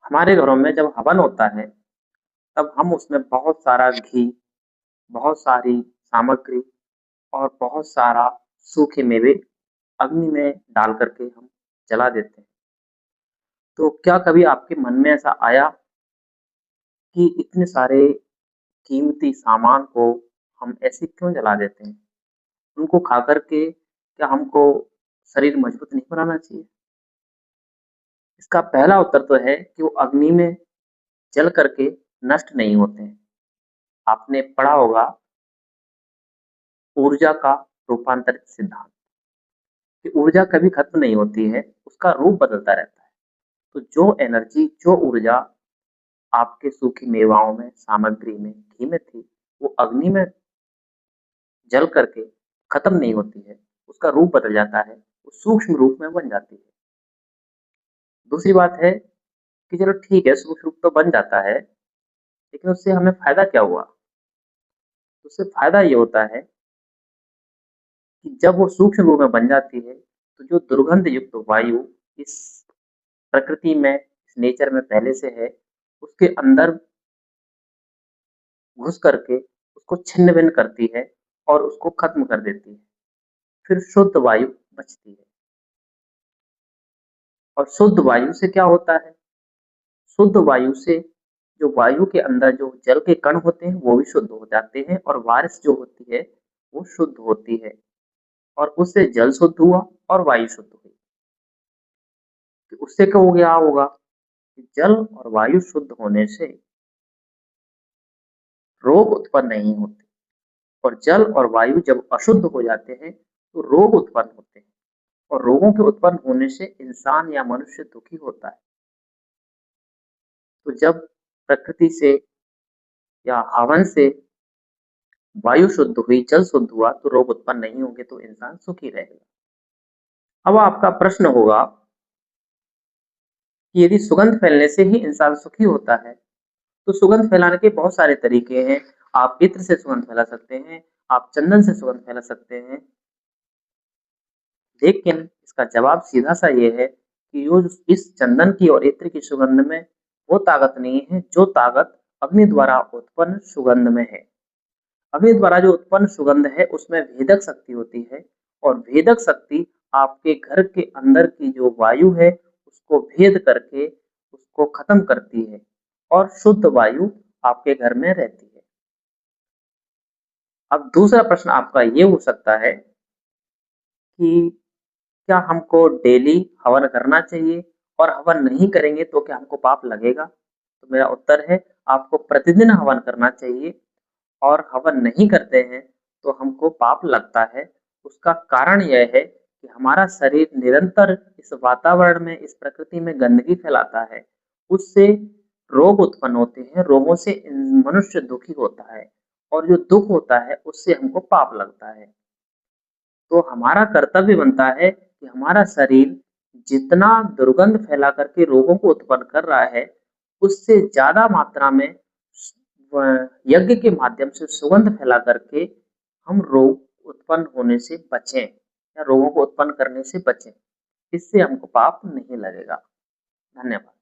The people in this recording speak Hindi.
हमारे घरों में जब हवन होता है, तब हम उसमें बहुत सारा घी, बहुत सारी सामग्री और बहुत सारा सूखे मेवे अग्नि में डाल कर के हम जला देते हैं। तो क्या कभी आपके मन में ऐसा आया कि इतने सारे कीमती सामान को हम ऐसे क्यों जला देते हैं? उनको खा कर के क्या हमको शरीर मजबूत नहीं बनाना चाहिए? इसका पहला उत्तर तो है कि वो अग्नि में जल कर के नष्ट नहीं होते हैं। आपने पढ़ा होगा ऊर्जा का रूपांतरित सिद्धांत कि ऊर्जा कभी खत्म नहीं होती है, उसका रूप बदलता रहता है। तो जो एनर्जी, जो ऊर्जा आपके सूखी मेवाओं में, सामग्री में, घी में थी, वो अग्नि में जल करके खत्म नहीं होती है, उसका रूप बदल जाता है, वो सूक्ष्म रूप में बन जाती है। दूसरी बात है कि चलो ठीक है, सूक्ष्म रूप तो बन जाता है, लेकिन उससे हमें फ़ायदा क्या हुआ? उससे फ़ायदा ये होता है कि जब वो सूक्ष्म रूप में बन जाती है, तो जो दुर्गंध युक्त वायु इस प्रकृति में, इस नेचर में पहले से है, उसके अंदर घुस करके उसको छिन्न-भिन्न करती है और उसको खत्म कर देती है। फिर शुद्ध वायु बचती है। और शुद्ध वायु से क्या होता है? शुद्ध वायु से जो वायु के अंदर जो जल के कण होते हैं, वो भी शुद्ध हो जाते हैं और बारिश जो होती है, वो शुद्ध होती है और उससे जल शुद्ध हुआ और वायु शुद्ध हुई। तो उससे क्या हो गया होगा कि जल और वायु शुद्ध होने से रोग उत्पन्न नहीं होते और जल और वायु जब अशुद्ध हो जाते हैं, तो रोग उत्पन्न होते हैं और रोगों के उत्पन्न होने से इंसान या मनुष्य दुखी होता है। तो जब प्रकृति से या हवन से वायु शुद्ध हुई, जल शुद्ध हुआ, तो रोग उत्पन्न नहीं होंगे, तो इंसान सुखी रहेगा। अब आपका प्रश्न होगा कि यदि सुगंध फैलने से ही इंसान सुखी होता है, तो सुगंध फैलाने के बहुत सारे तरीके हैं। आप इत्र से सुगंध फैला सकते हैं, आप चंदन से सुगंध फैला सकते हैं, लेकिन इसका जवाब सीधा-सा ये है कि वो इस चंदन की और इत्र की सुगंध में वो ताकत नहीं है, जो ताकत अग्नि द्वारा उत्पन्न सुगंध में है। अग्नि द्वारा जो उत्पन्न सुगंध है, उसमें भेदक शक्ति होती है और भेदक शक्ति आपके घर के अंदर की जो वायु है, उसको भेद करके उसको खत्म करती है और शुद्ध वायु आपके घर में रहती है। अब दूसरा प्रश्न आपका ये हो सकता है कि क्या हमको डेली हवन करना चाहिए और हवन नहीं करेंगे तो क्या हमको पाप लगेगा? तो मेरा उत्तर है आपको प्रतिदिन हवन करना चाहिए और हवन नहीं करते हैं तो हमको पाप लगता है। उसका कारण यह है कि हमारा शरीर निरंतर इस वातावरण में, इस प्रकृति में गंदगी फैलाता है। उससे रोग उत्पन्न होते हैं, रोगों से मनुष्य दुखी होता है और जो दुःख होता है उससे हमको पाप लगता है। तो हमारा कर्तव्य बनता है कि हमारा शरीर जितना दुर्गंध फैला करके रोगों को उत्पन्न कर रहा है, उससे ज़्यादा मात्रा में यज्ञ के माध्यम से सुगंध फैला करके हम रोग उत्पन्न होने से बचें या रोगों को उत्पन्न करने से बचें। इससे हमको पाप नहीं लगेगा। धन्यवाद।